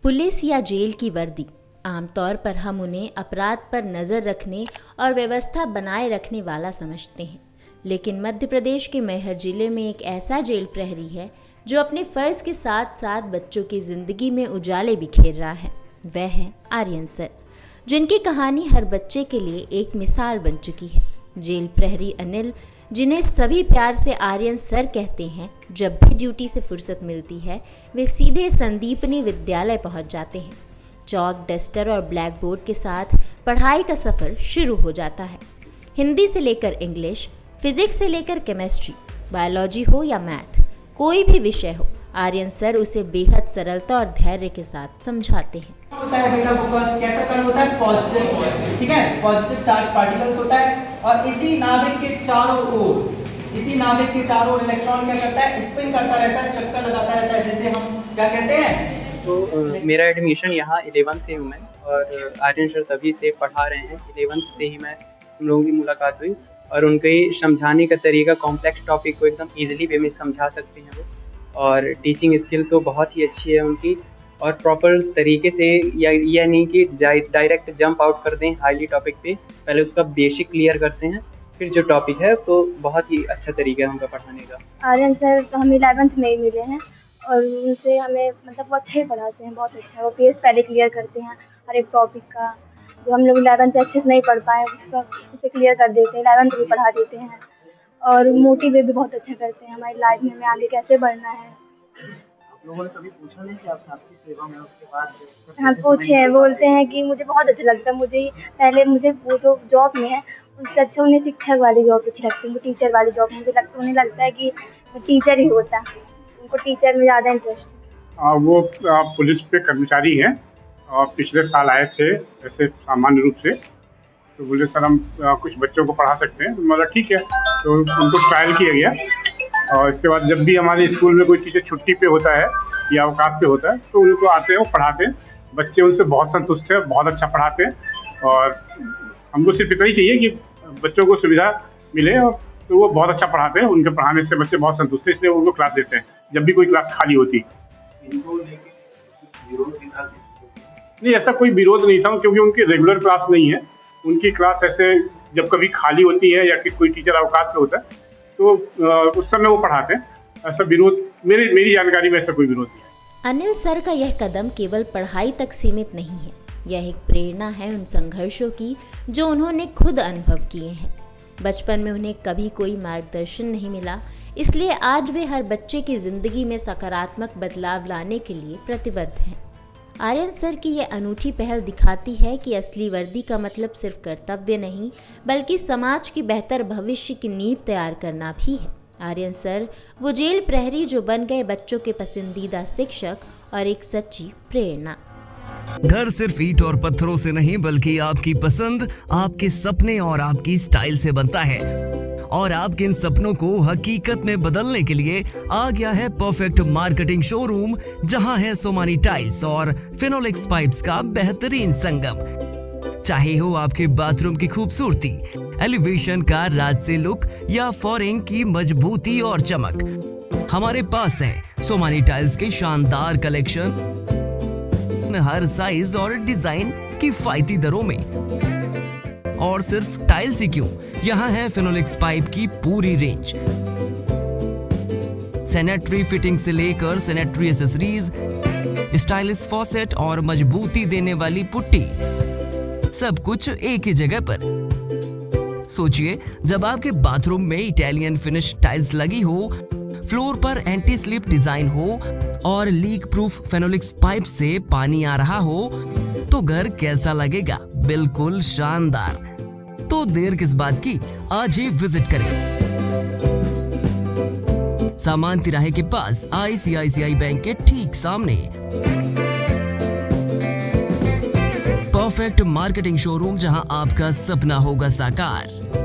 Police या jail की वर्दी, आमतौर पर हम उन्हें अपराध पर नज़र रखने और व्यवस्था बनाए रखने वाला समझते हैं। लेकिन मध्य प्रदेश के मैहर जिले में एक ऐसा जेल प्रहरी है जो अपने फ़र्ज़ के साथ साथ बच्चों की ज़िंदगी में उजाले बिखेर रहा है। वह है आर्यन सर, जिनकी कहानी हर बच्चे के लिए एक मिसाल बन चुकी है। जेल प्रहरी अनिल, जिन्हें सभी प्यार से आर्यन सर कहते हैं, जब भी ड्यूटी से फुर्सत मिलती है वे सीधे संदीपनी विद्यालय पहुंच जाते हैं। चौक, डस्टर और ब्लैक बोर्ड के साथ पढ़ाई का सफ़र शुरू हो जाता है। हिंदी से लेकर इंग्लिश, फिजिक्स से लेकर केमिस्ट्री, बायोलॉजी हो या मैथ, कोई भी विषय हो, आर्यन सर उसे बेहद सरलता और धैर्य के साथ समझाते हैं। होता है बेटा फोकस, कैसा कण होता है? पॉजिटिव, ठीक है, पॉजिटिव चार्ज पार्टिकल्स होता है और इसी नाभिक के चारों ओर इलेक्ट्रॉन क्या करता है? स्पिन करता रहता है, चक्कर लगाता रहता है, जिसे हम क्या कहते हैं? तो मेरा एडमिशन यहाँ 11 से हूँ मैं, और आर्यन सर तभी से पढ़ा रहे हैं। 11 से ही हम लोगों की मुलाकात हुई और उनके समझाने का तरीका, कॉम्प्लेक्स टॉपिक को एकदम इजीली वे में समझा सकते हैं वो, और टीचिंग स्किल तो बहुत ही अच्छी है उनकी। और प्रॉपर तरीके से, या यह नहीं कि डायरेक्ट जंप आउट कर दें हाईली टॉपिक पे, पहले उसका बेसिक क्लियर करते हैं, फिर जो टॉपिक है तो बहुत ही अच्छा तरीका है उनका पढ़ाने का। आर्यन सर तो हम 11th में ही मिले हैं और उनसे हमें मतलब वो अच्छे ही पढ़ाते हैं, बहुत अच्छा है। वो पेज पहले क्लियर करते हैं हर एक टॉपिक का, जो हम लोग 11th अच्छे से नहीं पढ़ पाए उसे क्लियर कर देते हैं, 11th भी पढ़ा देते हैं। और मोटिवेट भी बहुत अच्छा करते हैं हमारी लाइफ में हमें आगे कैसे बढ़ना है। लोगों ने कभी पूछा नहीं कि आप शासकीय सेवा में उसके बाद? हाँ पूछे हैं, बोलते हैं कि मुझे बहुत अच्छा लगता है, मुझे वो जो जॉब में है उससे अच्छा उन्हें शिक्षक वाली जॉब अच्छी लगती है, मुझे टीचर वाली जॉब उन्हें लगता है कि टीचर ही होता है, उनको टीचर में ज़्यादा इंटरेस्ट है। वो पुलिस पे कर्मचारी हैं और पिछले साल आए थे ऐसे सामान्य रूप से, तो बोले सर हम कुछ बच्चों को पढ़ा सकते हैं, तो मतलब ठीक है, तो उनको ट्रायल किया गया। और इसके बाद जब भी हमारे स्कूल में कोई टीचर छुट्टी पे होता है या अवकाश पे होता है तो उनको आते हैं, वो पढ़ाते हैं। बच्चे उनसे बहुत संतुष्ट हैं, बहुत अच्छा पढ़ाते हैं और हमको सिर्फ इतना ही चाहिए कि बच्चों को सुविधा मिले, और तो वो बहुत अच्छा पढ़ाते हैं। उनके पढ़ाने से बच्चे बहुत संतुष्ट हैं, इसलिए उनको क्लास देते हैं जब भी कोई क्लास खाली होती। नहीं, ऐसा कोई विरोध नहीं था, क्योंकि उनकी रेगुलर क्लास नहीं है। उनकी क्लास ऐसे जब कभी खाली होती है या कोई टीचर अवकाश पे होता है तो उस समय वो पढ़ाते हैं। ऐसा विरोध मेरी जानकारी में ऐसा कोई विरोध नहीं है। अनिल सर का यह कदम केवल पढ़ाई तक सीमित नहीं है, यह एक प्रेरणा है उन संघर्षों की जो उन्होंने खुद अनुभव किए हैं। बचपन में उन्हें कभी कोई मार्गदर्शन नहीं मिला, इसलिए आज वे हर बच्चे की ज़िंदगी में सकारात्मक बदलाव लाने के लिए प्रतिबद्ध हैं। आर्यन सर की यह अनूठी पहल दिखाती है कि असली वर्दी का मतलब सिर्फ कर्तव्य नहीं, बल्कि समाज की बेहतर भविष्य की नींव तैयार करना भी है। आर्यन सर वो जेल प्रहरी जो बन गए बच्चों के पसंदीदा शिक्षक और एक सच्ची प्रेरणा। घर सिर्फ ईंट और पत्थरों से नहीं, बल्कि आपकी पसंद, आपके सपने और आपकी स्टाइल से बनता है। और आपके इन सपनों को हकीकत में बदलने के लिए आ गया है परफेक्ट मार्केटिंग शोरूम, जहां है सोमानी टाइल्स और फिनोलेक्स पाइप्स का बेहतरीन संगम। चाहे हो आपके बाथरूम की खूबसूरती, एलिवेशन का राज से लुक या फ्लोरिंग की मजबूती और चमक, हमारे पास है सोमानी टाइल्स के शानदार कलेक्शन, हर साइज और डिजाइन किफायती दरों में। और सिर्फ टाइल्स ही क्यों, यहाँ है फिनोलेक्स पाइप की पूरी रेंज, सैनिटरी फिटिंग से लेकर सैनिटरी एसेसरीज, स्टाइलिश फॉसेट और मजबूती देने वाली पुट्टी, सब कुछ एक ही जगह पर। सोचिए, जब आपके बाथरूम में इटालियन फिनिश टाइल्स लगी हो, फ्लोर पर एंटी स्लिप डिजाइन हो और लीक प्रूफ फिनोलेक्स पाइप से पानी आ रहा हो, तो घर कैसा लगेगा? बिल्कुल शानदार। तो देर किस बात की, आज ही विजिट करें। सामान तिराहे के पास, ICICI बैंक के ठीक सामने। परफेक्ट मार्केटिंग शोरूम, जहां आपका सपना होगा साकार।